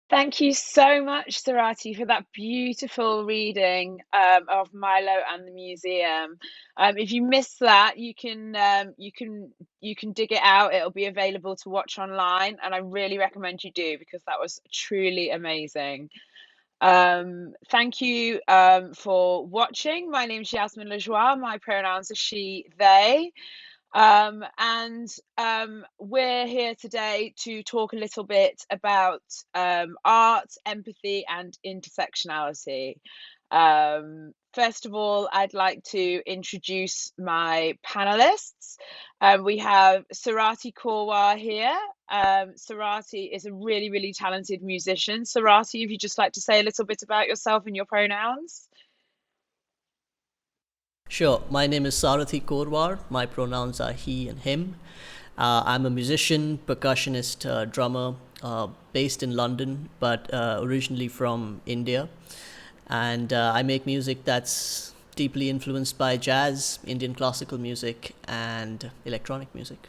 Thank you so much, Sarathy, for that beautiful reading of Milo and the Museum. If you missed that, you can dig it out. It'll be available to watch online, and I really recommend you do because that was truly amazing. Thank you for watching. My name is Yasmin Lajoie. My pronouns are she, they. And we're here today to talk a little bit about art, empathy, and intersectionality. First of all, I'd like to introduce my panelists. We have Sarathy Korwar here. Sarathy is a really, really talented musician. Sarathy, if you'd just like to say a little bit about yourself and your pronouns. Sure. My name is Sarathy Korwar. My pronouns are he and him. I'm a musician, percussionist, drummer, based in London, but originally from India. And I make music that's deeply influenced by jazz, Indian classical music, and electronic music.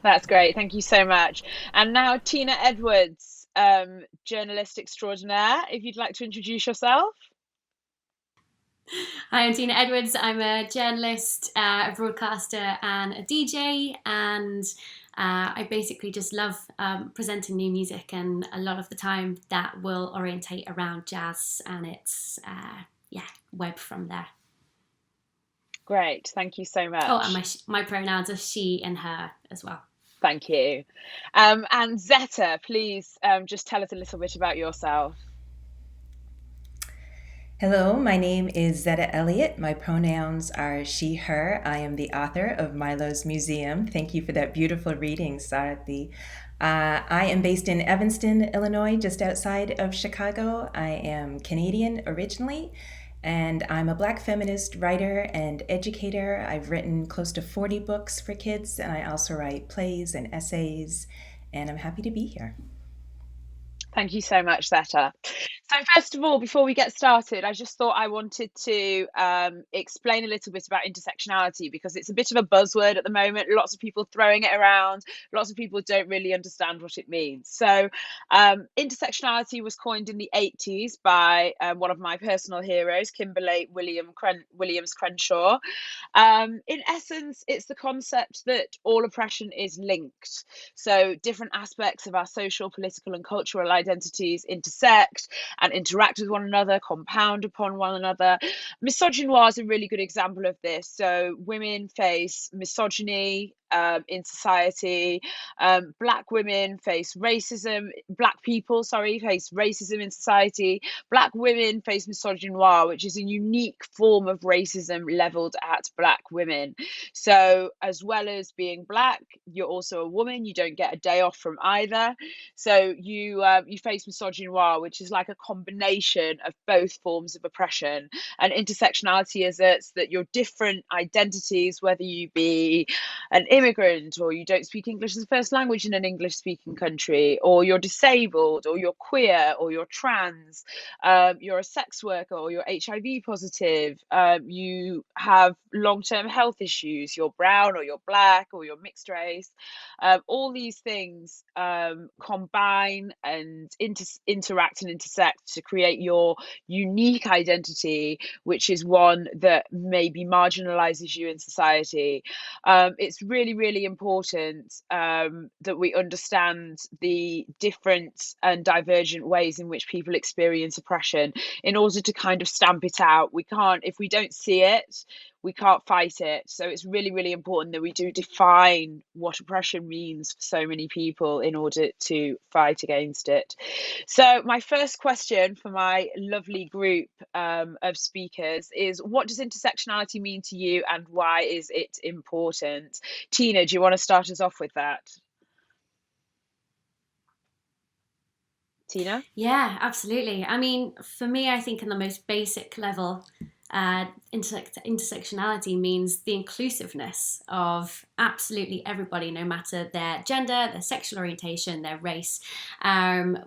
That's great. Thank you so much. And now Tina Edwards, journalist extraordinaire, if you'd like to introduce yourself. Hi, I'm Tina Edwards. I'm a journalist, a broadcaster, and a DJ. And I basically just love presenting new music. And a lot of the time that will orientate around jazz and its, web from there. Great. Thank you so much. Oh, and my pronouns are she and her as well. Thank you. And Zetta, please just tell us a little bit about yourself. Hello, my name is Zetta Elliott. My pronouns are she, her. I am the author of Milo's Museum. Thank you for that beautiful reading, Sarathy. I am based in Evanston, Illinois, just outside of Chicago. I am Canadian originally, and I'm a Black feminist writer and educator. I've written close to 40 books for kids, and I also write plays and essays, and I'm happy to be here. Thank you so much, Zetta. So first of all, before we get started, I just thought I wanted to explain a little bit about intersectionality because it's a bit of a buzzword at the moment. Lots of people throwing it around. Lots of people don't really understand what it means. So intersectionality was coined in the 80s by one of my personal heroes, Kimberly Williams Crenshaw. In essence, it's the concept that all oppression is linked. So different aspects of our social, political, and cultural identities intersect and interact with one another, compound upon one another. Misogynoir is a really good example of this. So women face misogyny in society. Black women face racism. Black people, sorry, face racism in society. Black women face misogynoir, which is a unique form of racism leveled at Black women. So, as well as being Black, you're also a woman. You don't get a day off from either. So you face misogynoir, which is like a combination of both forms of oppression. And intersectionality asserts that your different identities, whether you be an immigrant or you don't speak English as a first language in an English speaking country, or you're disabled, or you're queer, or you're trans, you're a sex worker, or you're HIV positive, you have long term health issues, you're brown, or you're Black, or you're mixed race. All these things combine and interact and intersect to create your unique identity, which is one that maybe marginalizes you in society. It's really, really important that we understand the different and divergent ways in which people experience oppression in order to kind of stamp it out. We can't, if we don't see it, we can't fight it. So it's really, really important that we do define what oppression means for so many people in order to fight against it. So my first question for my lovely group of speakers is, what does intersectionality mean to you and why is it important? Tina, do you want to start us off with that? Tina? Yeah, absolutely. I mean, for me, I think on the most basic level, intersectionality means the inclusiveness of absolutely everybody, no matter their gender, their sexual orientation, their race.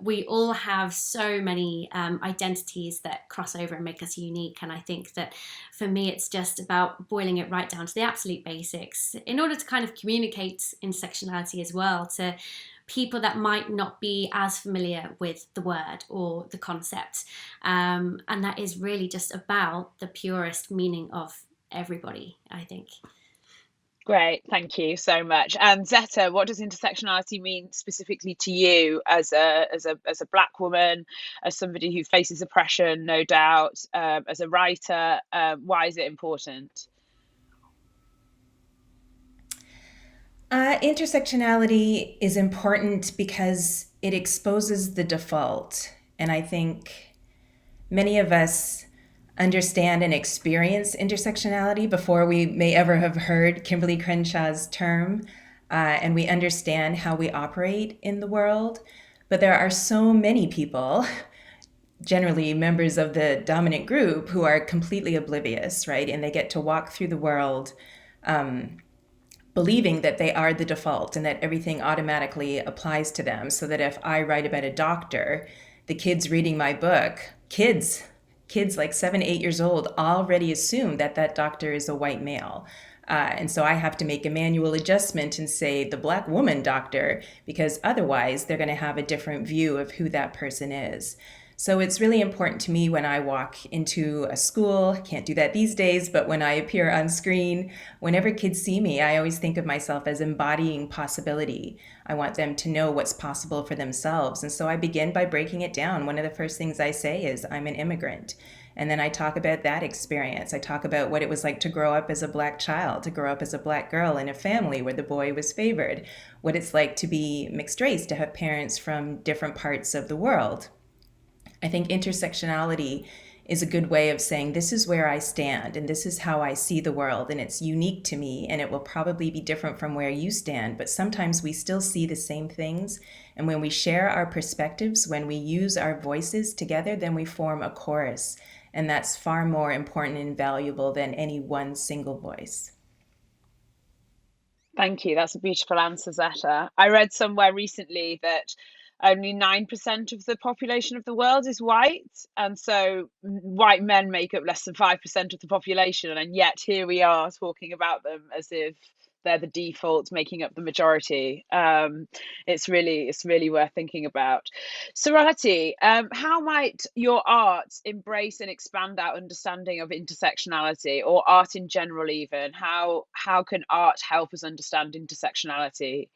We all have so many identities that cross over and make us unique. And I think that for me, it's just about boiling it right down to the absolute basics in order to kind of communicate intersectionality as well, to people that might not be as familiar with the word or the concept. And that is really just about the purest meaning of everybody, I think. Great, thank you so much. And Zetta, what does intersectionality mean specifically to you as a Black woman, as somebody who faces oppression, no doubt, as a writer? Why is it important? Intersectionality is important because it exposes the default. And I think many of us understand and experience intersectionality before we may ever have heard Kimberly Crenshaw's term, and we understand how we operate in the world. But there are so many people, generally members of the dominant group, who are completely oblivious, right? And they get to walk through the world believing that they are the default and that everything automatically applies to them. So that if I write about a doctor, the kids reading my book, kids like 7, 8 years old already assume that that doctor is a white male. And so I have to make a manual adjustment and say the Black woman doctor, because otherwise they're going to have a different view of who that person is. So it's really important to me when I walk into a school, can't do that these days, but when I appear on screen, whenever kids see me, I always think of myself as embodying possibility. I want them to know what's possible for themselves. And so I begin by breaking it down. One of the first things I say is, I'm an immigrant. And then I talk about that experience. I talk about what it was like to grow up as a Black child, to grow up as a Black girl in a family where the boy was favored, what it's like to be mixed race, to have parents from different parts of the world. I think intersectionality is a good way of saying this is where I stand and this is how I see the world, and it's unique to me and it will probably be different from where you stand, but sometimes we still see the same things. And when we share our perspectives, when we use our voices together, then we form a chorus, and that's far more important and valuable than any one single voice. Thank you. That's a beautiful answer, Zetta. I read somewhere recently that only 9% of the population of the world is white. And so white men make up less than 5% of the population. And yet here we are talking about them as if they're the default, making up the majority. It's really worth thinking about. Sarathy, how might your art embrace and expand our understanding of intersectionality, or art in general even? How can art help us understand intersectionality?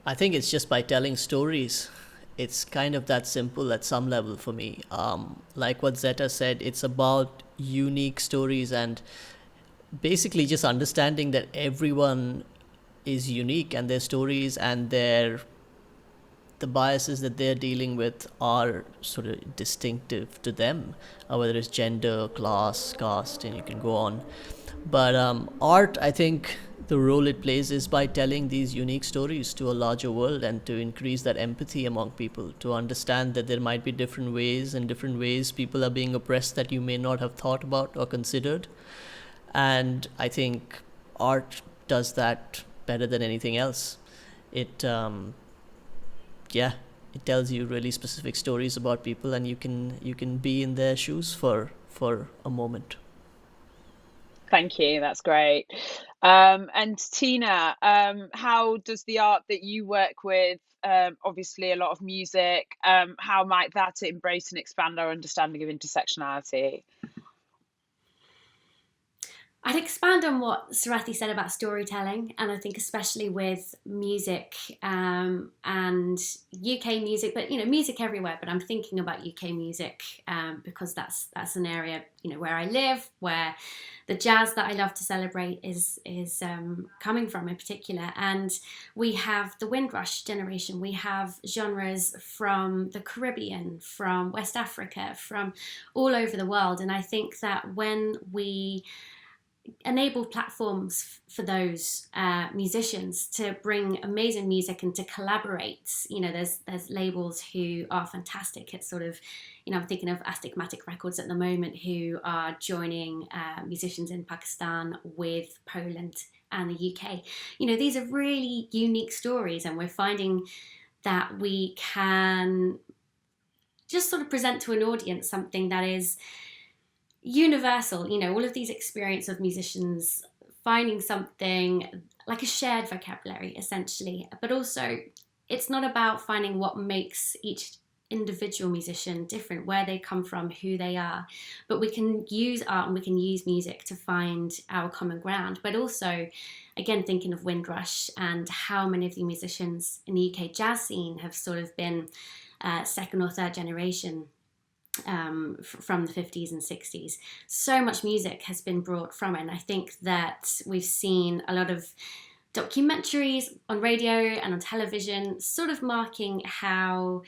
I think it's just by telling stories. It's kind of that simple at some level for me. Like what Zetta said, it's about unique stories and basically just understanding that everyone is unique and their stories and the biases that they're dealing with are sort of distinctive to them, whether it's gender, class, caste, and you can go on. But art, I think the role it plays is by telling these unique stories to a larger world and to increase that empathy among people, to understand that there might be different ways people are being oppressed that you may not have thought about or considered. And I think art does that better than anything else. It, it tells you really specific stories about people, and you can be in their shoes for a moment. Thank you. That's great. And Tina, how does the art that you work with, obviously a lot of music, how might that embrace and expand our understanding of intersectionality? I'd expand on what Sarathy said about storytelling, and I think especially with music and UK music, but music everywhere. But I'm thinking about UK music because that's an area where I live, where the jazz that I love to celebrate is coming from in particular. And we have the Windrush generation. We have genres from the Caribbean, from West Africa, from all over the world. And I think that when we enable platforms for those musicians to bring amazing music and to collaborate. There's labels who are fantastic at sort of, I'm thinking of Astigmatic Records at the moment, who are joining musicians in Pakistan with Poland and the UK. These are really unique stories, and we're finding that we can just sort of present to an audience something that is universal. All of these experience of musicians finding something like a shared vocabulary essentially, but also it's not about finding what makes each individual musician different, where they come from, who they are, but we can use art and we can use music to find our common ground. But also, again, thinking of Windrush and how many of the musicians in the UK jazz scene have sort of been second or third generation from the 50s and 60s. So much music has been brought from it, and I think that we've seen a lot of documentaries on radio and on television sort of marking how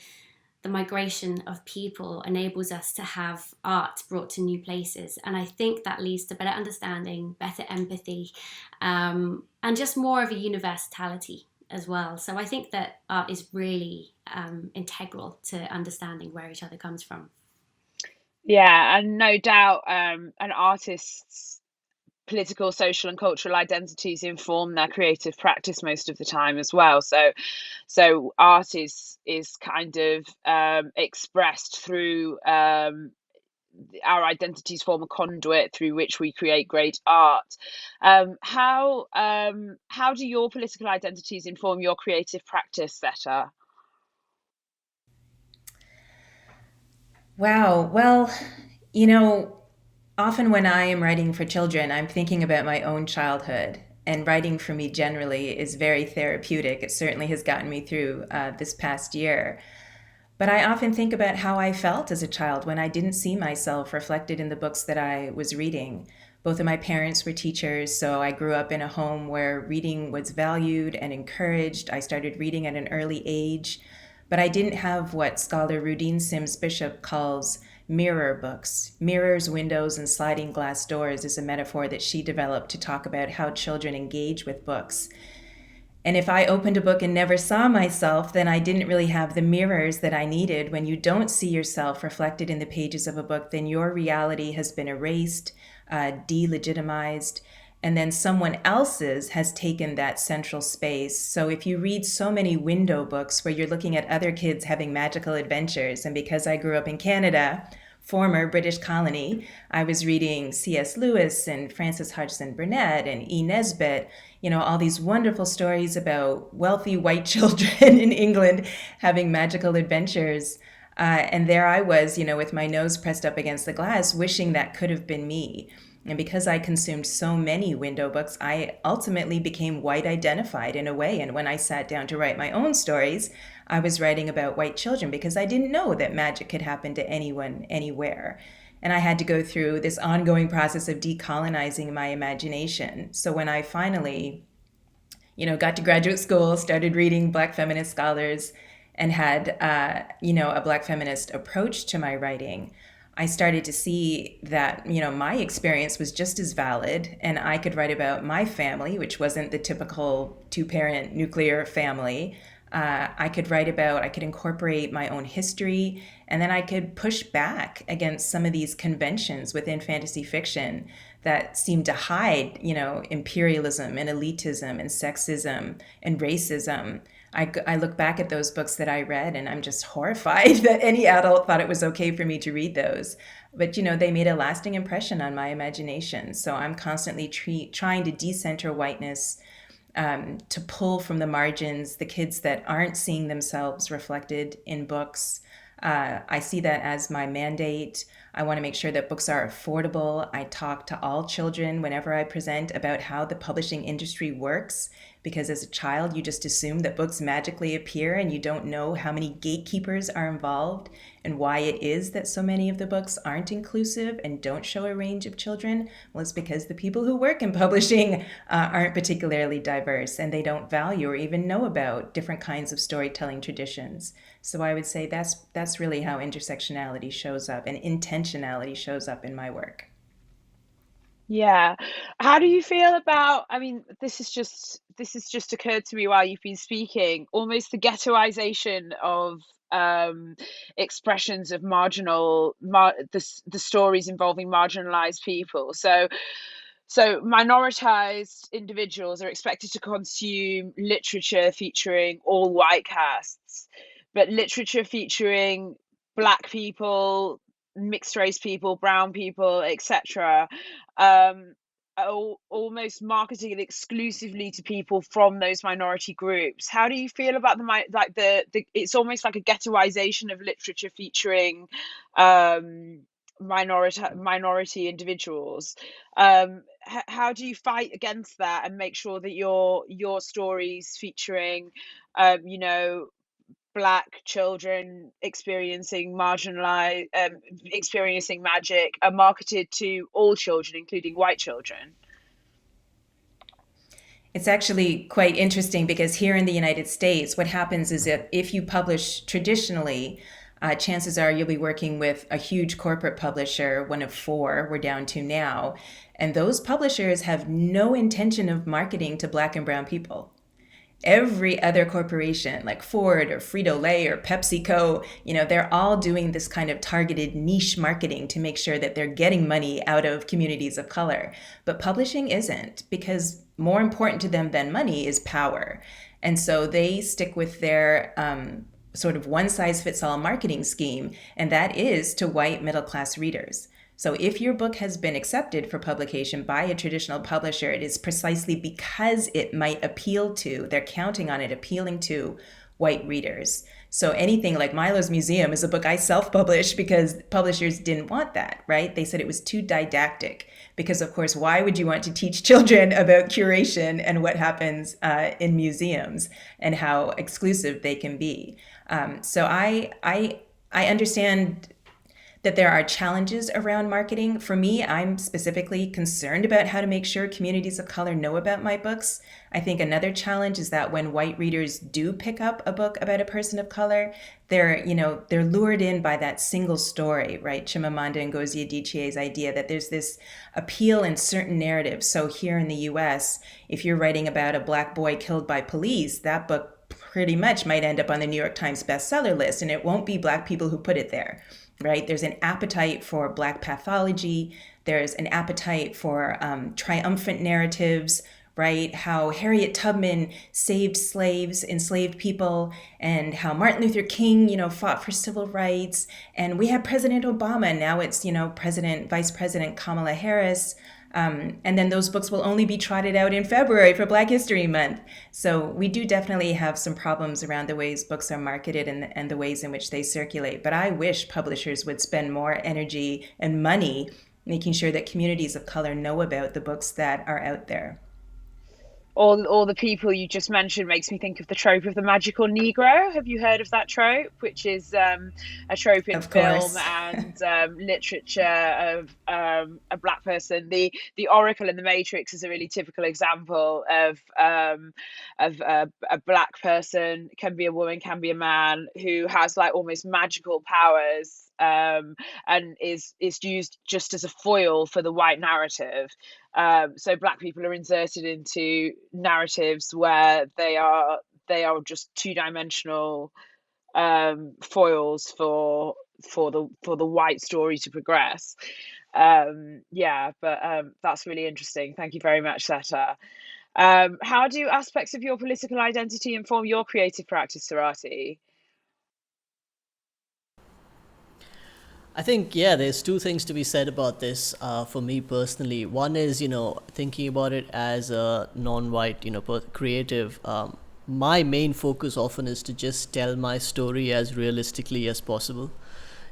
the migration of people enables us to have art brought to new places. And I think that leads to better understanding, better empathy, and just more of a universality as well. So I think that art is really integral to understanding where each other comes from. Yeah, and no doubt, an artist's political, social, and cultural identities inform their creative practice most of the time as well. So art is kind of expressed through our identities form a conduit through which we create great art. How do your political identities inform your creative practice, Zetta? Wow. Well, you know, often when I am writing for children, I'm thinking about my own childhood. And writing for me generally is very therapeutic. It certainly has gotten me through this past year. But I often think about how I felt as a child when I didn't see myself reflected in the books that I was reading. Both of my parents were teachers, so I grew up in a home where reading was valued and encouraged. I started reading at an early age, but I didn't have what scholar Rudine Sims Bishop calls mirror books. Mirrors, windows, and sliding glass doors is a metaphor that she developed to talk about how children engage with books. And if I opened a book and never saw myself, then I didn't really have the mirrors that I needed. When you don't see yourself reflected in the pages of a book, then your reality has been erased, delegitimized, and then someone else's has taken that central space. So if you read so many window books where you're looking at other kids having magical adventures, and because I grew up in Canada, former British colony, I was reading C.S. Lewis and Frances Hodgson Burnett and E. Nesbit, all these wonderful stories about wealthy white children in England having magical adventures. And there I was, with my nose pressed up against the glass, wishing that could have been me. And because I consumed so many window books, I ultimately became white identified in a way. And when I sat down to write my own stories, I was writing about white children because I didn't know that magic could happen to anyone, anywhere. And I had to go through this ongoing process of decolonizing my imagination. So when I finally, got to graduate school, started reading Black feminist scholars, and had, a Black feminist approach to my writing, I started to see that, my experience was just as valid, and I could write about my family, which wasn't the typical two-parent nuclear family. I could incorporate my own history, and then I could push back against some of these conventions within fantasy fiction that seem to hide, imperialism and elitism and sexism and racism. I look back at those books that I read and I'm just horrified that any adult thought it was okay for me to read those. But, they made a lasting impression on my imagination. So I'm constantly trying to decenter whiteness, to pull from the margins the kids that aren't seeing themselves reflected in books. I see that as my mandate. I want to make sure that books are affordable. I talk to all children whenever I present about how the publishing industry works, because as a child, you just assume that books magically appear and you don't know how many gatekeepers are involved and why it is that so many of the books aren't inclusive and don't show a range of children. Well, it's because the people who work in publishing aren't particularly diverse, and they don't value or even know about different kinds of storytelling traditions. So I would say that's really how intersectionality shows up and intentionality shows up in my work. Yeah. How do you feel about, I mean, this has just occurred to me while you've been speaking, almost the ghettoization of expressions of the stories involving marginalized people. So minoritized individuals are expected to consume literature featuring all white casts, but literature featuring black people, mixed race people, brown people, etc., almost marketing it exclusively to people from those minority groups. How do you feel about the it's almost like a ghettoization of literature featuring minority individuals? How do you fight against that and make sure that your stories featuring you know, Black children experiencing magic are marketed to all children, including white children? It's actually quite interesting because here in the United States, what happens is that if you publish traditionally, chances are you'll be working with a huge corporate publisher, one of four we're down to now. And those publishers have no intention of marketing to Black and Brown people. Every other corporation like Ford or Frito-Lay or PepsiCo, they're all doing this kind of targeted niche marketing to make sure that they're getting money out of communities of color. But publishing isn't, because more important to them than money is power. And so they stick with their sort of one-size-fits-all marketing scheme, and that is to white middle-class readers. So if your book has been accepted for publication by a traditional publisher, it is precisely because it might appeal to, they're counting on it appealing to white readers. So anything like Milo's Museum is a book I self-published because publishers didn't want that, right? They said it was too didactic because, of course, why would you want to teach children about curation and what happens in museums and how exclusive they can be? So I understand that there are challenges around marketing. For me, I'm specifically concerned about how to make sure communities of color know about my books. I think another challenge is that when white readers do pick up a book about a person of color, they're lured in by that single story, right? Chimamanda Ngozi Adichie's idea that there's this appeal in certain narratives. So here in the US, if you're writing about a Black boy killed by police, that book pretty much might end up on the New York Times bestseller list, and it won't be Black people who put it there. Right? There's an appetite for Black pathology. There's an appetite for triumphant narratives, right? How Harriet Tubman saved slaves, enslaved people, and how Martin Luther King, fought for civil rights. And we had President Obama, and now it's, Vice President Kamala Harris. And then those books will only be trotted out in February for Black History Month. So we do definitely have some problems around the ways books are marketed and the ways in which they circulate. But I wish publishers would spend more energy and money making sure that communities of color know about the books that are out there. All the people you just mentioned makes me think of the trope of the magical Negro. Have you heard of that trope? Which is a trope in film and literature of a Black person. The Oracle in the Matrix is a really typical example of a Black person, can be a woman, can be a man, who has like almost magical powers. And is used just as a foil for the white narrative. So Black people are inserted into narratives where they are just two-dimensional foils for the white story to progress. That's really interesting. Thank you very much, Zetta. How do aspects of your political identity inform your creative practice, Sarathy? I think, yeah, there's two things to be said about this for me personally. One is, thinking about it as a non-white, creative. My main focus often is to just tell my story as realistically as possible.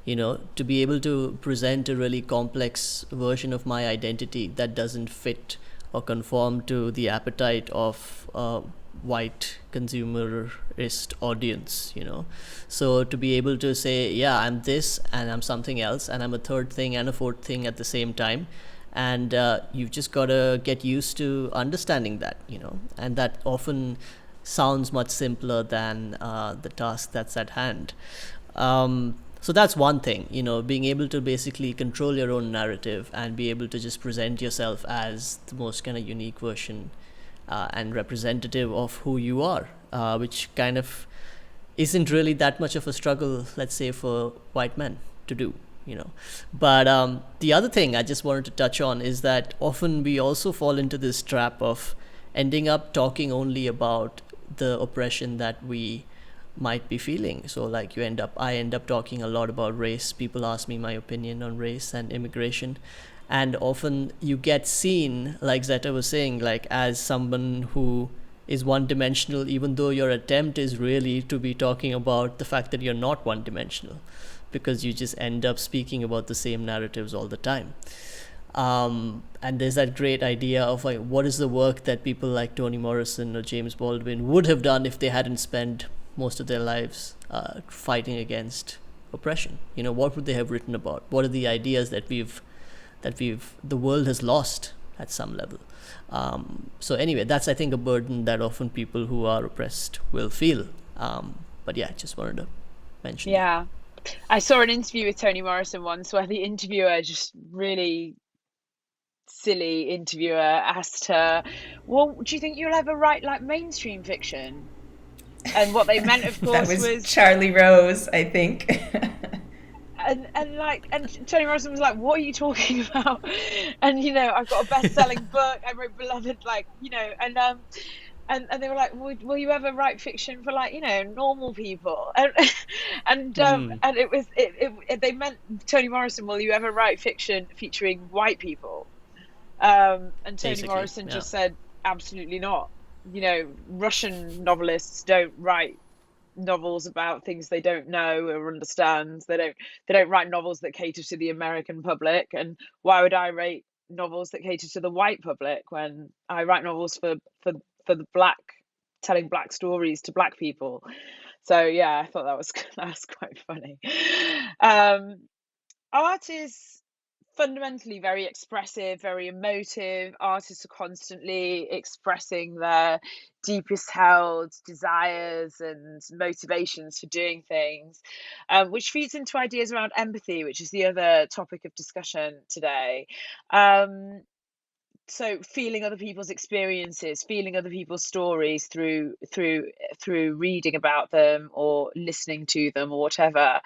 To be able to present a really complex version of my identity that doesn't fit or conform to the appetite of white consumerist audience. So to be able to say, yeah, I'm this and I'm something else and I'm a third thing and a fourth thing at the same time, and you've just got to get used to understanding that, and that often sounds much simpler than the task that's at hand. So that's one thing, being able to basically control your own narrative and be able to just present yourself as the most kind of unique version and representative of who you are, which kind of isn't really that much of a struggle, let's say, for white men to do, But the other thing I just wanted to touch on is that often we also fall into this trap of ending up talking only about the oppression that we might be feeling. So like I end up talking a lot about race. People ask me my opinion on race and immigration. And often you get seen, like Zetta was saying, like as someone who is one dimensional, even though your attempt is really to be talking about the fact that you're not one dimensional, because you just end up speaking about the same narratives all the time. And there's that great idea of like, what is the work that people like Toni Morrison or James Baldwin would have done if they hadn't spent most of their lives fighting against oppression? You know, what would they have written about? What are the ideas that the world has lost at some level? So anyway, that's, I think, a burden that often people who are oppressed will feel. But yeah, just wanted to mention that. Yeah. I saw an interview with Toni Morrison once where the interviewer, just really silly interviewer, asked her, well, do you think you'll ever write like mainstream fiction? And what they meant, of That course, was was Charlie Rose, I think. and Toni Morrison was like, what are you talking about? And I've got a best-selling book, I wrote Beloved, like, and they were like, will you ever write fiction for, like, normal people? And it was they meant, Toni Morrison, will you ever write fiction featuring white people? And Toni Basically, Morrison yeah. just said, absolutely not. Russian novelists don't write novels about things they don't know or understand. They don't write novels that cater to the American public. And why would I write novels that cater to the white public when I write novels for the black, telling black stories to black people? So yeah, I thought that was quite funny. Art is fundamentally very expressive, very emotive. Artists are constantly expressing their deepest held desires and motivations for doing things, which feeds into ideas around empathy, which is the other topic of discussion today. So feeling other people's experiences, feeling other people's stories through reading about them or listening to them or whatever.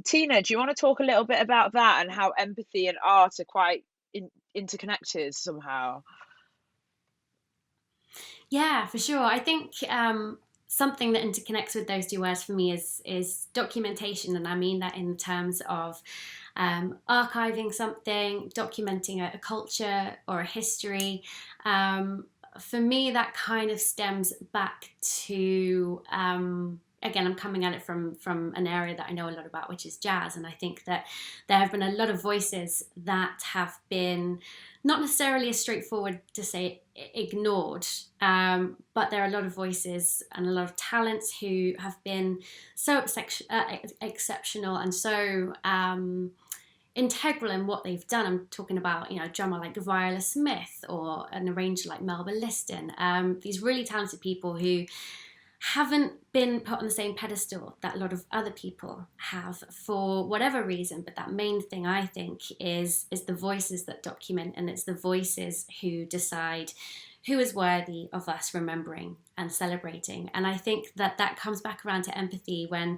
Tina, do you want to talk a little bit about that and how empathy and art are quite interconnected somehow? Yeah, for sure. I think something that interconnects with those two words for me is documentation, and I mean that in terms of archiving something, documenting a culture or a history. For me, that kind of stems back to again, I'm coming at it from an area that I know a lot about, which is jazz, and I think that there have been a lot of voices that have been not necessarily as straightforward to say ignored, but there are a lot of voices and a lot of talents who have been so exceptional and so integral in what they've done. I'm talking about, a drummer like Viola Smith or an arranger like Melba Liston. These really talented people who haven't been put on the same pedestal that a lot of other people have for whatever reason. But that main thing, I think, is the voices that document, and it's the voices who decide who is worthy of us remembering and celebrating. And I think that comes back around to empathy when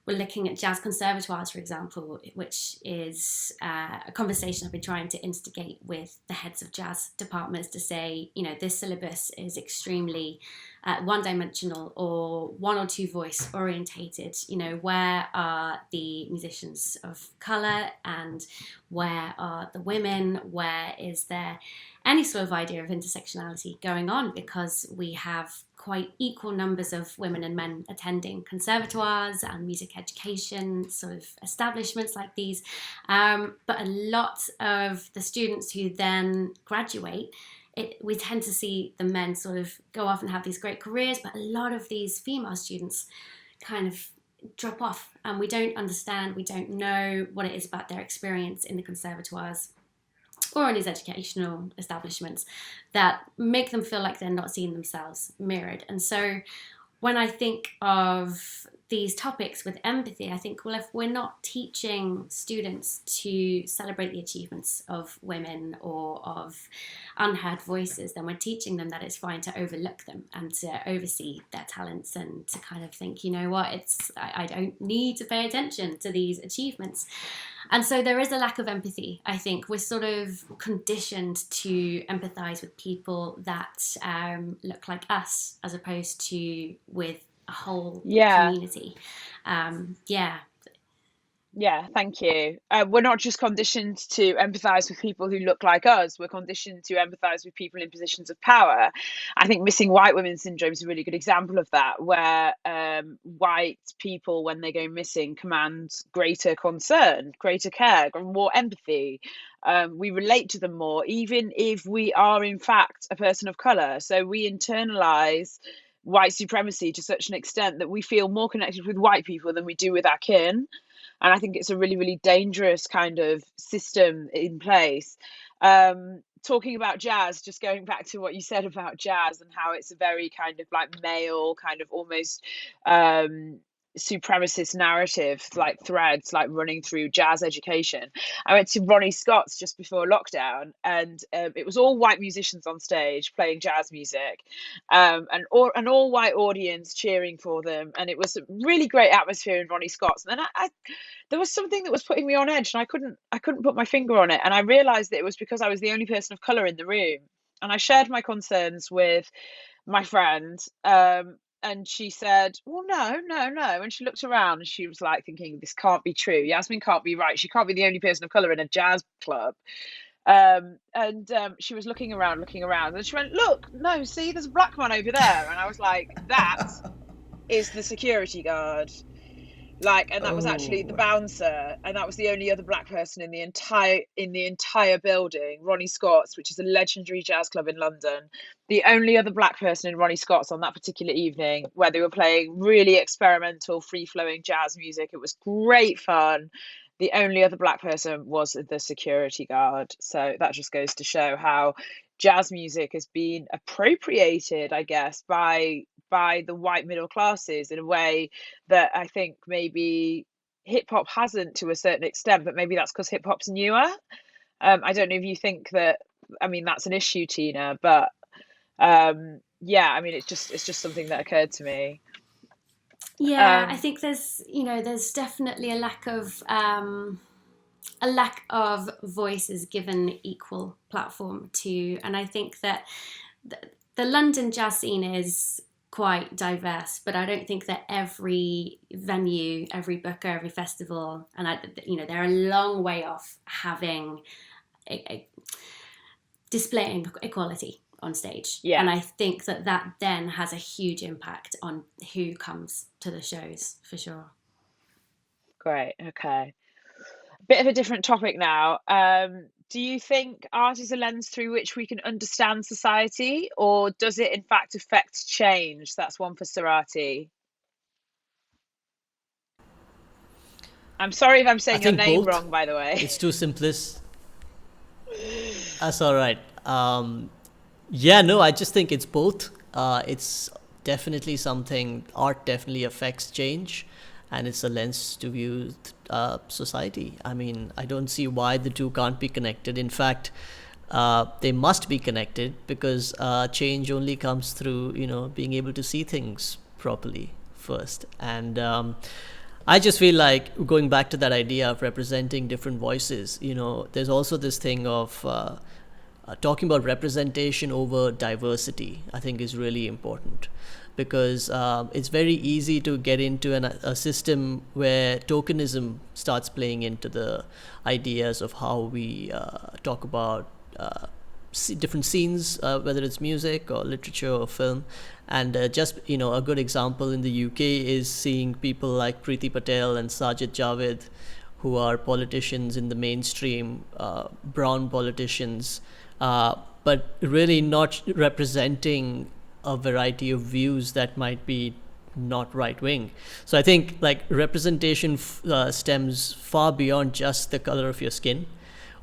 we're looking at jazz conservatoires, for example, which is a conversation I've been trying to instigate with the heads of jazz departments to say, this syllabus is extremely one-dimensional or one or two voice orientated. Where are the musicians of colour and where are the women? Where is there any sort of idea of intersectionality going on? Because we have quite equal numbers of women and men attending conservatoires and music education sort of establishments like these. But a lot of the students who then graduate, we tend to see the men sort of go off and have these great careers, but a lot of these female students kind of drop off, and we don't understand, we don't know what it is about their experience in the conservatoires or in these educational establishments that make them feel like they're not seeing themselves mirrored. And so when I think of these topics with empathy, I think, well, if we're not teaching students to celebrate the achievements of women or of unheard voices, then we're teaching them that it's fine to overlook them and to oversee their talents and to kind of think, I don't need to pay attention to these achievements. And so there is a lack of empathy. I think we're sort of conditioned to empathize with people that look like us as opposed to with a whole community. Yeah, thank you. We're not just conditioned to empathize with people who look like us, we're conditioned to empathize with people in positions of power. I think missing white women syndrome is a really good example of that, where white people, when they go missing, command greater concern, greater care, more empathy. We relate to them more, even if we are, in fact, a person of color. So we internalize white supremacy to such an extent that we feel more connected with white people than we do with our kin. And I think it's a really, really dangerous kind of system in place. Talking about jazz, just going back to what you said about jazz and how it's a very kind of like male, kind of almost supremacist narrative, like threads like running through jazz education. I went to Ronnie Scott's just before lockdown, and it was all white musicians on stage playing jazz music, and an all white audience cheering for them, and it was a really great atmosphere in Ronnie Scott's. And then there was something that was putting me on edge, and I couldn't put my finger on it, and I realized that it was because I was the only person of color in the room, and I shared my concerns with my friend. And she said, well, no, no, no. And she looked around and she was like thinking, this can't be true. Yasmin can't be right. She can't be the only person of color in a jazz club. And she was looking around, and she went, look, no, see, there's a black man over there. And I was like, that is the security guard. Like, and that was actually the bouncer, and that was the only other black person in the entire building. Ronnie Scott's, which is a legendary jazz club in London, the only other black person in Ronnie Scott's on that particular evening, where they were playing really experimental, free-flowing jazz music. It was great fun. The only other black person was the security guard. So that just goes to show how jazz music has been appropriated, I guess, by the white middle classes in a way that I think maybe hip hop hasn't, to a certain extent, but maybe that's because hip hop's newer. I don't know if you think that. I mean, that's an issue, Tina, but yeah, I mean, it's just something that occurred to me. Yeah, I think there's definitely a lack of voices given equal platform to, and I think that the London jazz scene is quite diverse, but I don't think that every venue, every booker, every festival, and they're a long way off having displaying equality on stage. Yeah. And I think that then has a huge impact on who comes to the shows, for sure. Great. Okay. Bit of a different topic now. Do you think art is a lens through which we can understand society, or does it in fact affect change? That's one for Sarathy. I'm sorry if I'm I saying your think name both. wrong, by the way. It's too simplist. That's all right. Yeah, no, I just think it's both. It's definitely something, art definitely affects change, and it's a lens to view society. I mean, I don't see why the two can't be connected. In fact, they must be connected, because change only comes through, being able to see things properly first. And I just feel like, going back to that idea of representing different voices, there's also this thing of talking about representation over diversity, I think is really important, because it's very easy to get into a system where tokenism starts playing into the ideas of how we talk about different scenes, whether it's music or literature or film. And just a good example in the UK is seeing people like Preeti Patel and Sajid Javid, who are politicians in the mainstream, brown politicians, but really not representing a variety of views that might be not right wing. So I think like representation stems far beyond just the color of your skin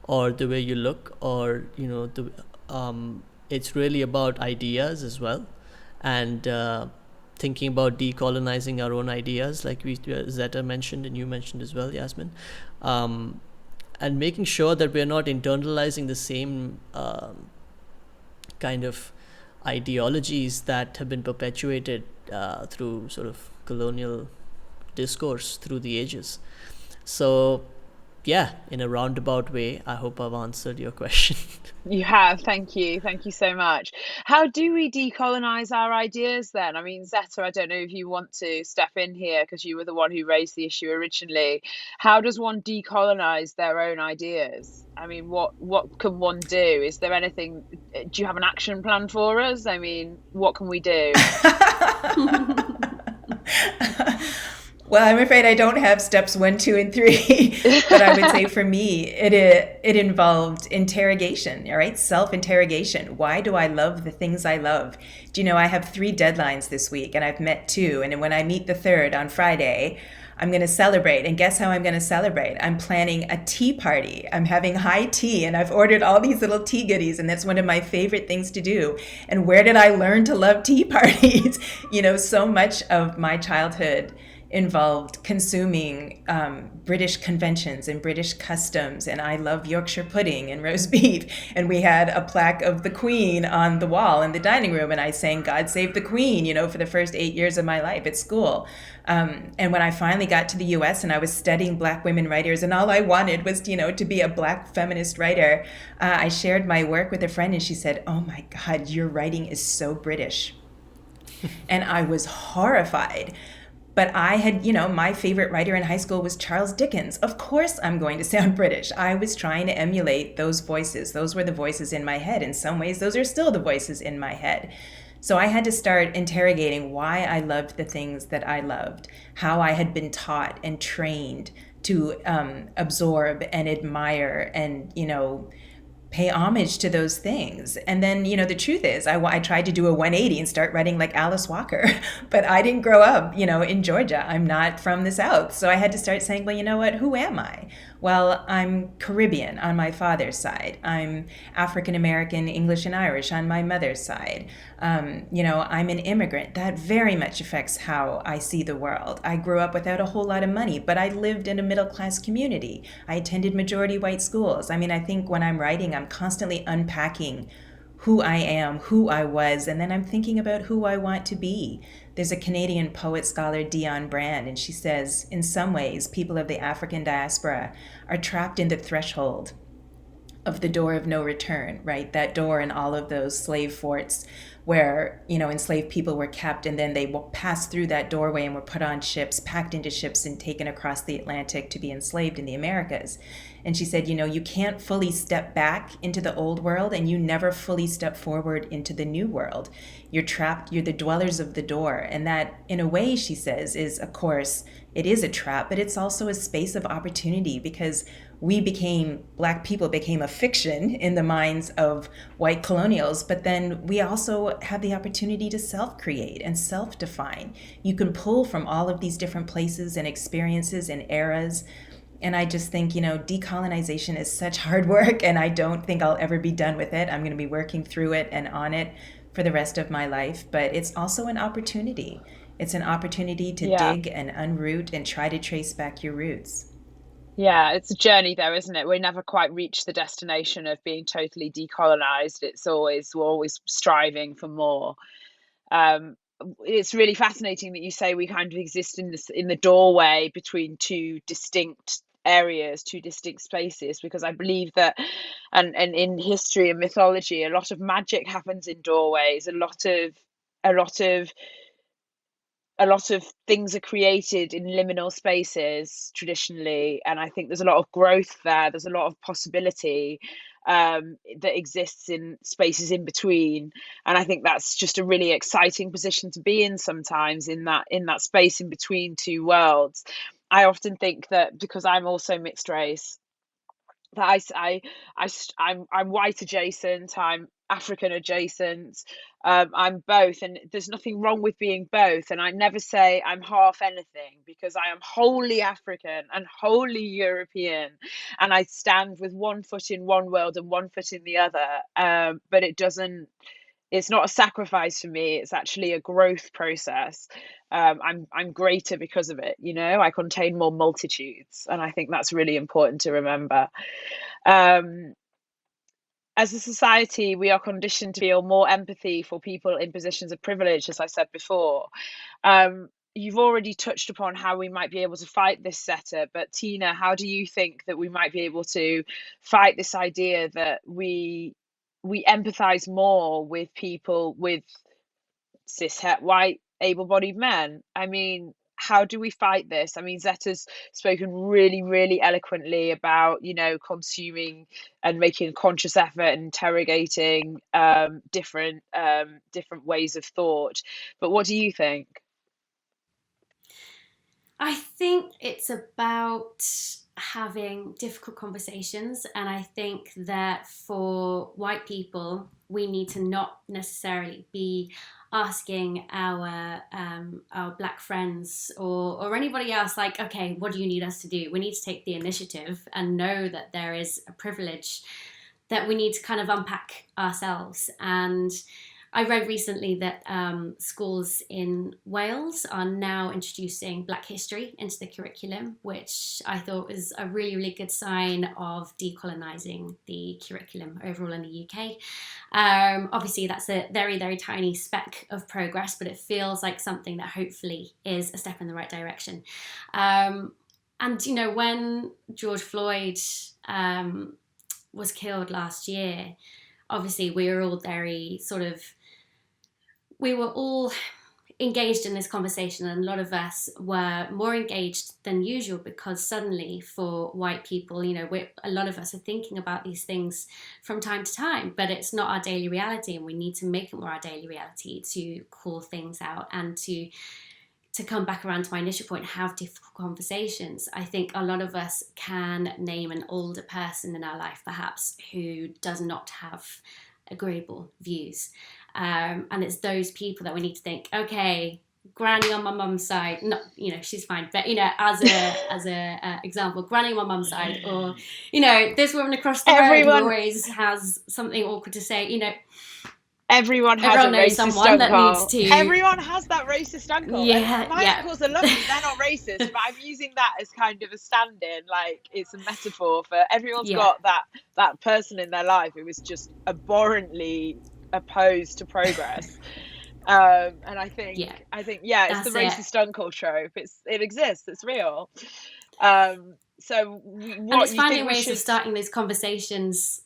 or the way you look, or it's really about ideas as well, and thinking about decolonizing our own ideas, like Zetta mentioned and you mentioned as well, Yasmin, and making sure that we're not internalizing the same kind of ideologies that have been perpetuated through sort of colonial discourse through the ages. So yeah, in a roundabout way, I hope I've answered your question. You have. Thank you. Thank you so much. How do we decolonize our ideas then? I mean, Zetta, I don't know if you want to step in here because you were the one who raised the issue originally. How does one decolonize their own ideas? I mean, what can one do? Is there anything, do you have an action plan for us? I mean, what can we do? Well, I'm afraid I don't have steps 1, 2, and 3, but I would say for me, it involved interrogation, all right? Self-interrogation. Why do I love the things I love? Do you know I have 3 deadlines this week, and I've met 2, and when I meet the third on Friday, I'm going to celebrate. And guess how I'm going to celebrate? I'm planning a tea party. I'm having high tea, and I've ordered all these little tea goodies, and that's one of my favorite things to do. And where did I learn to love tea parties? So much of my childhood involved consuming British conventions and British customs, and I love Yorkshire pudding and roast beef. And we had a plaque of the Queen on the wall in the dining room, and I sang "God Save the Queen," for the first 8 years of my life at school. And when I finally got to the U.S. and I was studying Black women writers, and all I wanted was, to be a Black feminist writer, I shared my work with a friend, and she said, "Oh my God, your writing is so British." And I was horrified. But I had, my favorite writer in high school was Charles Dickens. Of course I'm going to sound British. I was trying to emulate those voices. Those were the voices in my head. In some ways, those are still the voices in my head. So I had to start interrogating why I loved the things that I loved, how I had been taught and trained to absorb and admire and, pay homage to those things. And then, the truth is, I tried to do a 180 and start writing like Alice Walker, but I didn't grow up, in Georgia. I'm not from the South. So I had to start saying, well, you know what? Who am I? Well, I'm Caribbean on my father's side. I'm African American, English and Irish on my mother's side. I'm an immigrant. That very much affects how I see the world. I grew up without a whole lot of money, but I lived in a middle class community. I attended majority white schools. I mean, I think when I'm writing, I'm constantly unpacking who I am, who I was, and then I'm thinking about who I want to be. There's a Canadian poet scholar, Dion Brand, and she says, in some ways, people of the African diaspora are trapped in the threshold of the door of no return, right? That door in all of those slave forts where, enslaved people were kept, and then they passed through that doorway and were put on ships, packed into ships and taken across the Atlantic to be enslaved in the Americas. And she said, you can't fully step back into the old world, and you never fully step forward into the new world. You're trapped, you're the dwellers of the door. And that, in a way, she says, is, of course, it is a trap, but it's also a space of opportunity, because Black people became a fiction in the minds of white colonials, but then we also have the opportunity to self-create and self-define. You can pull from all of these different places and experiences and eras. And I just think, decolonization is such hard work, and I don't think I'll ever be done with it. I'm going to be working through it and on it for the rest of my life, but it's also an opportunity. It's an opportunity to dig and unroot and try to trace back your roots. Yeah, it's a journey though, isn't it? We never quite reach the destination of being totally decolonized. We're always striving for more. It's really fascinating that you say we kind of exist in the doorway between two distinct areas, two distinct spaces, because I believe that, and in history and mythology, a lot of magic happens in doorways. A lot of things are created in liminal spaces traditionally, and I think there's a lot of growth there. There's a lot of possibility that exists in spaces in between, and I think that's just a really exciting position to be in sometimes, in that space in between two worlds. I often think that because I'm also mixed race, that I'm white adjacent, I'm African adjacent, I'm both, and there's nothing wrong with being both. And I never say I'm half anything, because I am wholly African and wholly European, and I stand with one foot in one world and one foot in the other. But it's not a sacrifice for me. It's actually a growth process. I'm greater because of it. I contain more multitudes, and I think that's really important to remember. As a society, we are conditioned to feel more empathy for people in positions of privilege, as I said before. you've already touched upon how we might be able to fight this, Zetta, but Tina, how do you think that we might be able to fight this idea that we empathize more with people, with cishet white able-bodied men? I mean, how do we fight this? I mean, Zetta's spoken really, really eloquently about, consuming and making a conscious effort and interrogating different ways of thought. But what do you think? I think it's about having difficult conversations, and I think that for white people, we need to not necessarily be asking our black friends or anybody else, like, okay, what do you need us to do? We need to take the initiative and know that there is a privilege that we need to kind of unpack ourselves. And I read recently that schools in Wales are now introducing Black history into the curriculum, which I thought was a really, really good sign of decolonising the curriculum overall in the UK. Obviously, that's a very, very tiny speck of progress, but it feels like something that hopefully is a step in the right direction. And, when George Floyd was killed last year, obviously we were all we were all engaged in this conversation, and a lot of us were more engaged than usual because suddenly for white people, a lot of us are thinking about these things from time to time, but it's not our daily reality, and we need to make it more our daily reality to call things out and to come back around to my initial point, have difficult conversations. I think a lot of us can name an older person in our life perhaps who does not have agreeable views. And it's those people that we need to think, okay, granny on my mum's side, not, she's fine, but, as a example, granny on my mum's side, or, this woman across the road who always has something awkward to say, Everyone has a racist someone uncle. That needs to... Everyone has that racist uncle. Yeah, my uncles are lovely. They're not racist, but I'm using that as kind of a stand-in. Like, it's a metaphor for everyone's got that person in their life who is just abhorrently opposed to progress. And I think it's the racist uncle trope. It exists. It's real. So and it's finding ways of starting those conversations.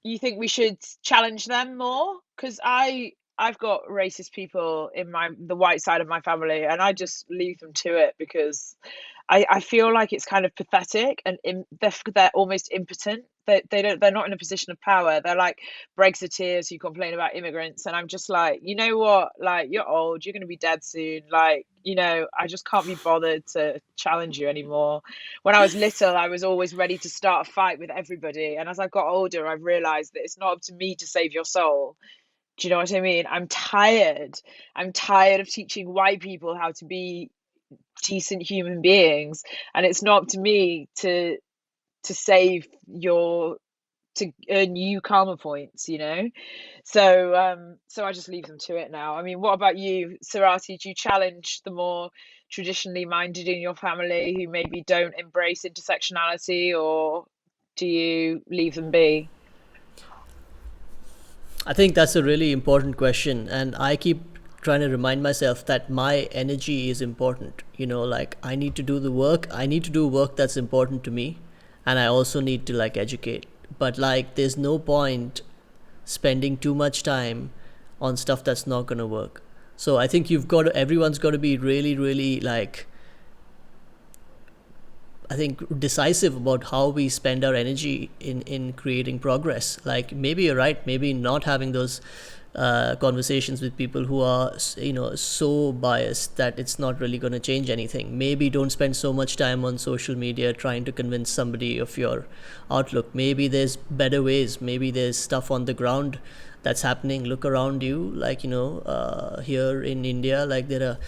You think we should challenge them more? Because I've got racist people in the white side of my family, and I just leave them to it because I feel like it's kind of pathetic, and they're almost impotent. They're not in a position of power. They're like Brexiteers who complain about immigrants, and I'm just like, you know what? Like, you're old, you're going to be dead soon. Like, I just can't be bothered to challenge you anymore. When I was little, I was always ready to start a fight with everybody, and as I've got older, I've realized that it's not up to me to save your soul. Do you know what I mean? I'm tired of teaching white people how to be decent human beings, and it's not up to me to save to earn you karma points, so I just leave them to it now. I mean, what about you, Sarathy? Do you challenge the more traditionally minded in your family who maybe don't embrace intersectionality, or do you leave them be? I think that's a really important question, and I keep trying to remind myself that my energy is important. Like, I need to do the work. I need to do work that's important to me, and I also need to educate. But there's no point spending too much time on stuff that's not going to work. So I think everyone's got to be really, really I think decisive about how we spend our energy in creating progress. Maybe you're right, maybe not having those conversations with people who are so biased that it's not really going to change anything. Maybe don't spend so much time on social media trying to convince somebody of your outlook. Maybe there's better ways. Maybe there's stuff on the ground that's happening. Look around you, here in India, there are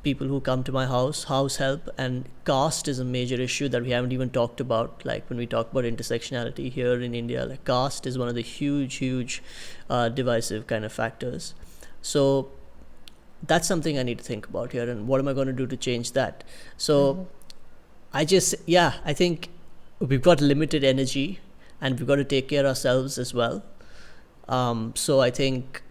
people who come to my house help, and caste is a major issue that we haven't even talked about. When we talk about intersectionality here in India, caste is one of the huge divisive kind of factors. So that's something I need to think about here, and what am I going to do to change that? So I think we've got limited energy, and we've got to take care of ourselves as well. So I think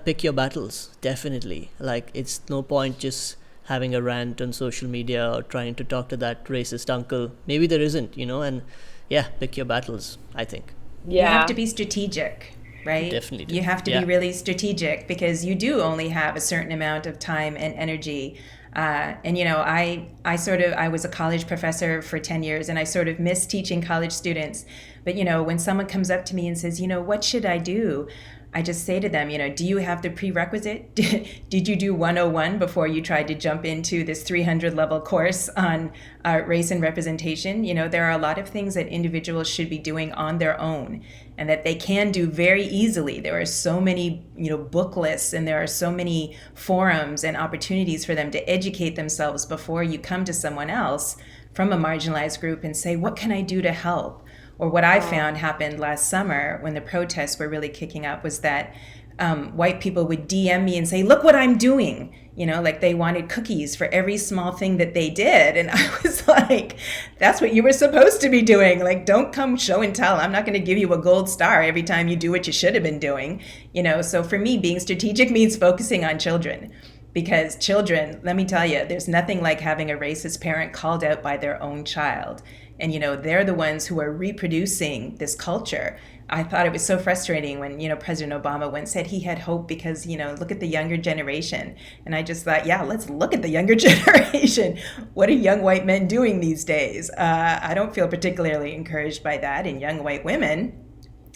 pick your battles, definitely. It's no point just having a rant on social media or trying to talk to that racist uncle. Maybe there isn't, and yeah, pick your battles, I think. You have Yeah. to be strategic, right? Definitely do. You have to be Yeah. really strategic because you do only have a certain amount of time and energy. And I was a college professor for 10 years, and I sort of miss teaching college students. But when someone comes up to me and says, what should I do? I just say to them, do you have the prerequisite? Did you do 101 before you tried to jump into this 300 level course on race and representation? There are a lot of things that individuals should be doing on their own and that they can do very easily. There are so many, book lists, and there are so many forums and opportunities for them to educate themselves before you come to someone else from a marginalized group and say, what can I do to help? Or what I found happened last summer when the protests were really kicking up was that white people would DM me and say, look what I'm doing. Like they wanted cookies for every small thing that they did. And I was like, that's what you were supposed to be doing. Like, don't come show and tell. I'm not going to give you a gold star every time you do what you should have been doing. So for me, being strategic means focusing on children. Because children, let me tell you, there's nothing like having a racist parent called out by their own child. And, they're the ones who are reproducing this culture. I thought it was so frustrating when, President Obama once said he had hope because, look at the younger generation. And I just thought, yeah, let's look at the younger generation. What are young white men doing these days? I don't feel particularly encouraged by that. And young white women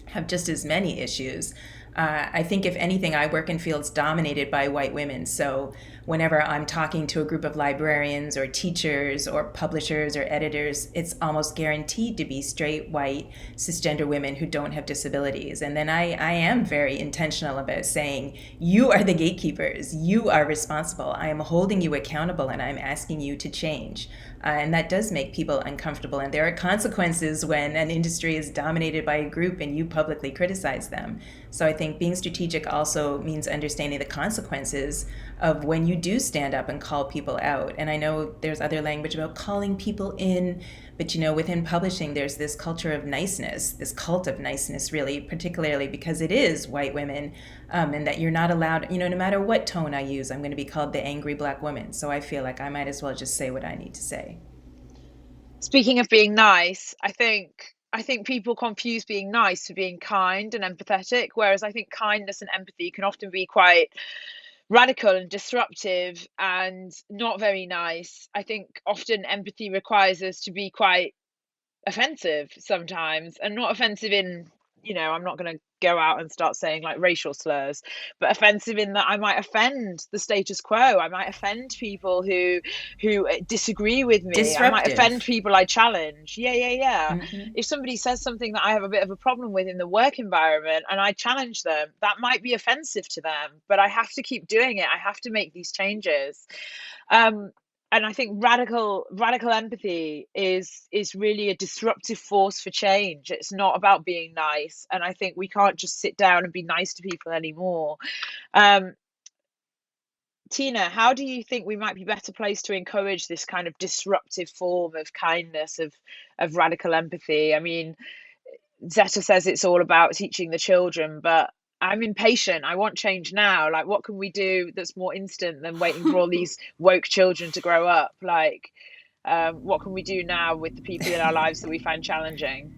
have just as many issues. I think, if anything, I work in fields dominated by white women. So whenever I'm talking to a group of librarians or teachers or publishers or editors, it's almost guaranteed to be straight, white, cisgender women who don't have disabilities. And then I am very intentional about saying, you are the gatekeepers. You are responsible. I am holding you accountable, and I'm asking you to change. And that does make people uncomfortable. And there are consequences when an industry is dominated by a group and you publicly criticize them. So I think being strategic also means understanding the consequences of when you do stand up and call people out. And I know there's other language about calling people in, but within publishing, there's this culture of niceness, this cult of niceness, really, particularly because it is white women, and that you're not allowed, no matter what tone I use, I'm going to be called the angry Black woman. So I feel like I might as well just say what I need to say. Speaking of being nice, I think people confuse being nice for being kind and empathetic, whereas I think kindness and empathy can often be quite radical and disruptive and not very nice. I think often empathy requires us to be quite offensive sometimes, and not offensive in, I'm not going to go out and start saying like racial slurs, but offensive in that I might offend the status quo. I might offend people who disagree with me. I might offend Disruptive. people I challenge. Yeah. Mm-hmm. If somebody says something that I have a bit of a problem with in the work environment and I challenge them, that might be offensive to them, but I have to keep doing it. I have to make these changes. And I think radical empathy is really a disruptive force for change. It's not about being nice, and I think we can't just sit down and be nice to people anymore. Um, Tina, how do you think we might be better placed to encourage this kind of disruptive form of kindness, of radical empathy? I mean, Zetta says it's all about teaching the children, but I'm impatient. I want change now. Like, what can we do that's more instant than waiting for all these woke children to grow up? Like, what can we do now with the people in our lives that we find challenging?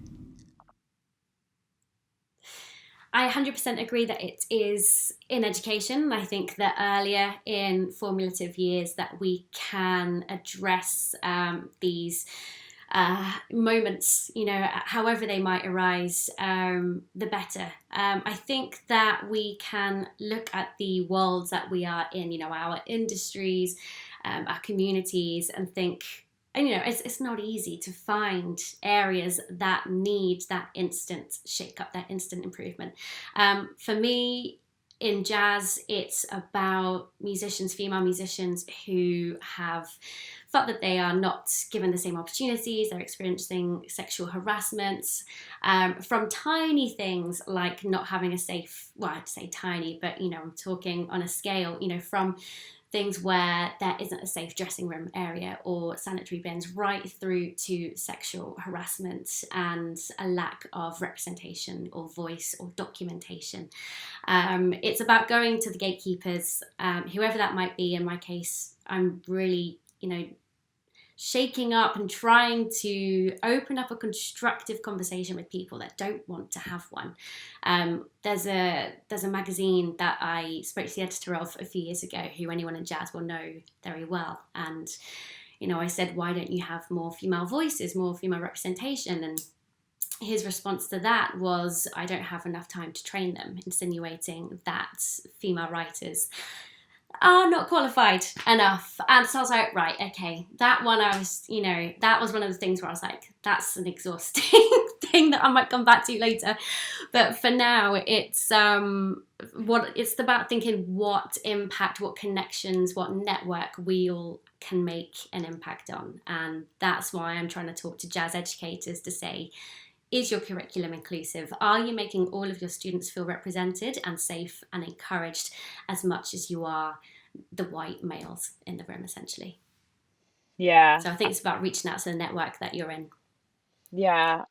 I 100% agree that it is in education. I think that earlier in formative years that we can address these moments, however they might arise, the better. I think that we can look at the worlds that we are in, our industries, our communities, and think, and it's not easy to find areas that need that instant shake up, that instant improvement. For me, in jazz, it's about female musicians who have felt that they are not given the same opportunities, they're experiencing sexual harassment, from tiny things like not having a safe, well, I'd say tiny, but I'm talking on a scale, from things where there isn't a safe dressing room area or sanitary bins, right through to sexual harassment and a lack of representation or voice or documentation. It's about going to the gatekeepers, whoever that might be, in my case, I'm really, shaking up and trying to open up a constructive conversation with people that don't want to have one. There's a magazine that I spoke to the editor of a few years ago, who anyone in jazz will know very well, and I said, why don't you have more female voices, more female representation? And his response to that was, I don't have enough time to train them, insinuating that female writers are not qualified enough. And so I was like, right, okay, that one that was one of the things where I was like, that's an exhausting thing that I might come back to later. But for now, it's about thinking what impact, what connections, what network we all can make an impact on. And that's why I'm trying to talk to jazz educators to say, is your curriculum inclusive? Are you making all of your students feel represented and safe and encouraged as much as you are the white males in the room, essentially? Yeah. So I think it's about reaching out to the network that you're in. Yeah.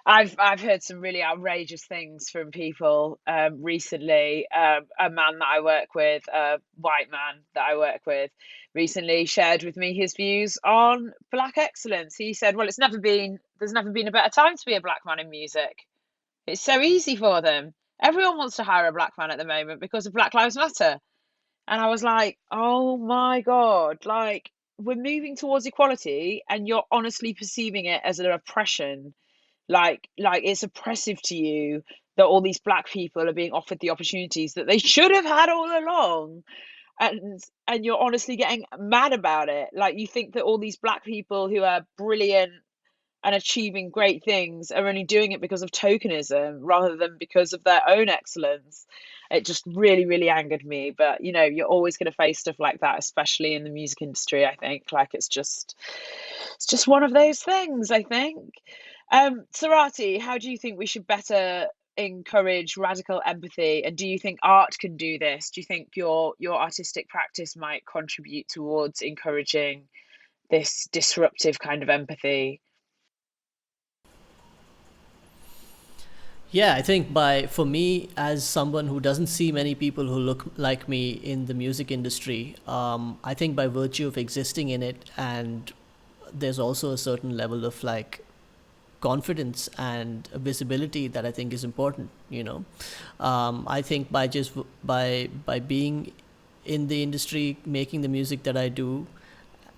I've heard some really outrageous things from people recently. A man that I work with, a white man that I work with, recently shared with me his views on black excellence. He said, "Well, there's never been a better time to be a black man in music. It's so easy for them. Everyone wants to hire a black man at the moment because of Black Lives Matter." And I was like, "Oh my God, like we're moving towards equality and you're honestly perceiving it as an oppression. Like it's oppressive to you that all these black people are being offered the opportunities that they should have had all along, and you're honestly getting mad about it. Like you think that all these black people who are brilliant and achieving great things are only doing it because of tokenism rather than because of their own excellence." It just really, really angered me. But you're always going to face stuff like that, especially in the music industry. I think like it's just one of those things, I think. Sarathy, how do you think we should better encourage radical empathy, and do you think art can do this? Do you think your artistic practice might contribute towards encouraging this disruptive kind of empathy? Yeah, I think for me, as someone who doesn't see many people who look like me in the music industry, I think by virtue of existing in it, and there's also a certain level of like confidence and visibility that I think is important. I think by being in the industry, making the music that I do,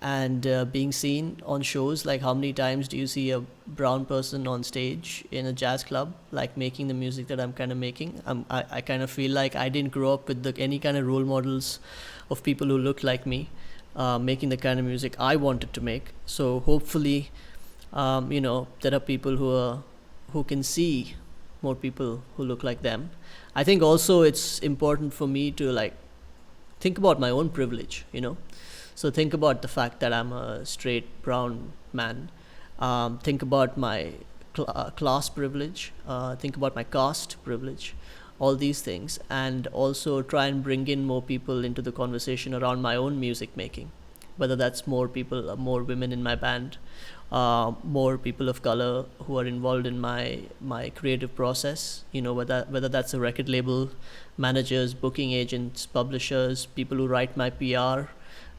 and being seen on shows, like how many times do you see a brown person on stage in a jazz club, like making the music that I'm kind of making? I kind of feel like I didn't grow up with any kind of role models of people who look like me, making the kind of music I wanted to make. So hopefully, there are people who can see more people who look like them. I think also it's important for me to like think about my own privilege. So think about the fact that I'm a straight brown man. Think about my class privilege. Think about my caste privilege. All these things, and also try and bring in more people into the conversation around my own music making. Whether that's more people, more women in my band, more people of color who are involved in my creative process. Whether that's a record label, managers, booking agents, publishers, people who write my PR,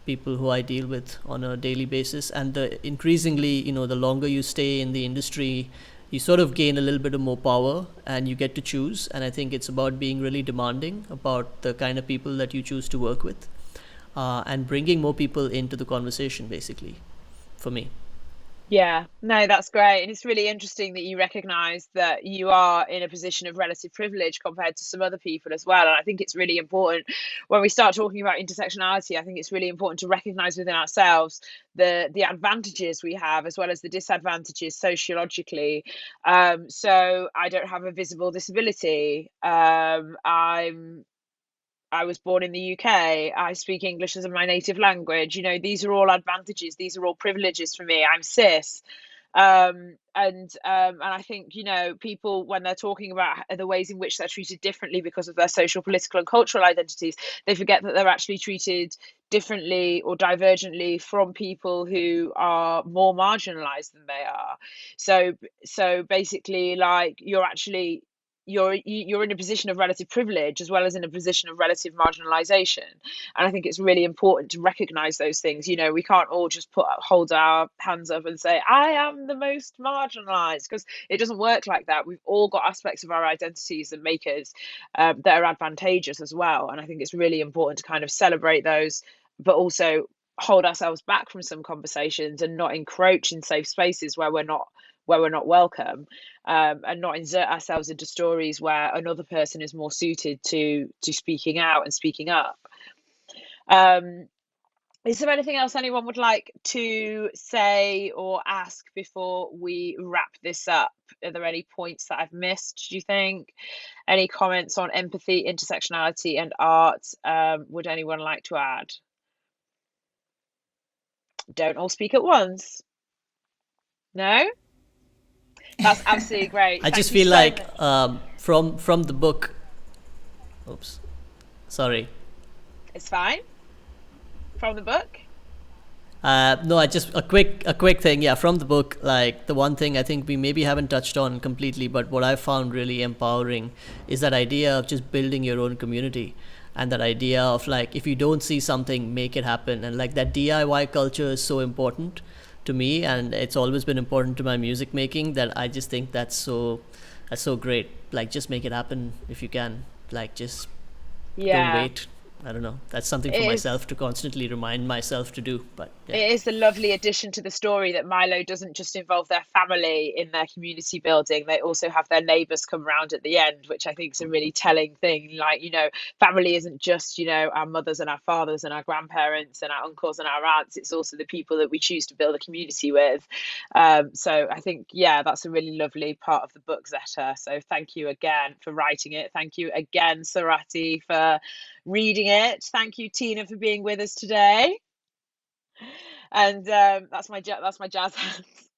people who I deal with on a daily basis. And increasingly, the longer you stay in the industry, you sort of gain a little bit of more power and you get to choose. And I think it's about being really demanding about the kind of people that you choose to work with, and bringing more people into the conversation, basically, for me. Yeah, no, that's great. And it's really interesting that you recognize that you are in a position of relative privilege compared to some other people as well. And I think it's really important when we start talking about intersectionality, I think it's really important to recognize within ourselves the advantages we have as well as the disadvantages sociologically. So I don't have a visible disability. I was born in the UK. I speak English as my native language. These are all advantages. These are all privileges for me. I'm cis. And I think, people, when they're talking about the ways in which they're treated differently because of their social, political, and cultural identities, they forget that they're actually treated differently or divergently from people who are more marginalized than they are. So basically, like, you're actually you're in a position of relative privilege as well as in a position of relative marginalization, and I think it's really important to recognize those things. We can't all just hold our hands up and say I am the most marginalized, because it doesn't work like that. We've all got aspects of our identities that make us that are advantageous as well, and I think it's really important to kind of celebrate those, but also hold ourselves back from some conversations and not encroach in safe spaces where we're not welcome, and not insert ourselves into stories where another person is more suited to speaking out and speaking up. Is there anything else anyone would like to say or ask before we wrap this up? Are there any points that I've missed, do you think? Any comments on empathy, intersectionality, and art would anyone like to add? Don't all speak at once. No? That's absolutely great. I Thank just you feel so like much. from the book. Oops, sorry. It's fine. From the book? No, I just a quick thing. Yeah, from the book, like the one thing I think we maybe haven't touched on completely, but what I found really empowering is that idea of just building your own community, and that idea of like if you don't see something, make it happen, and like that DIY culture is so important to me, and it's always been important to my music making. That I just think that's so great. Like just make it happen if you can. Like just don't Yeah. wait. I don't know. That's something It for is. myself to constantly remind myself to do. But yeah. It is a lovely addition to the story that Milo doesn't just involve their family in their community building. They also have their neighbours come round at the end, which I think is a really telling thing. Like, family isn't just, our mothers and our fathers and our grandparents and our uncles and our aunts. It's also the people that we choose to build a community with. So I think, yeah, that's a really lovely part of the book, Zetta. So thank you again for writing it. Thank you again, Sarathy, for reading it. Thank you, Tina, for being with us today. And that's my jazz hands.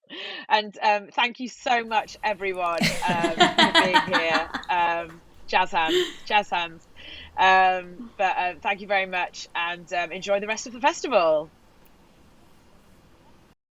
And thank you so much, everyone, for being here. Jazz hands. But thank you very much, and enjoy the rest of the festival.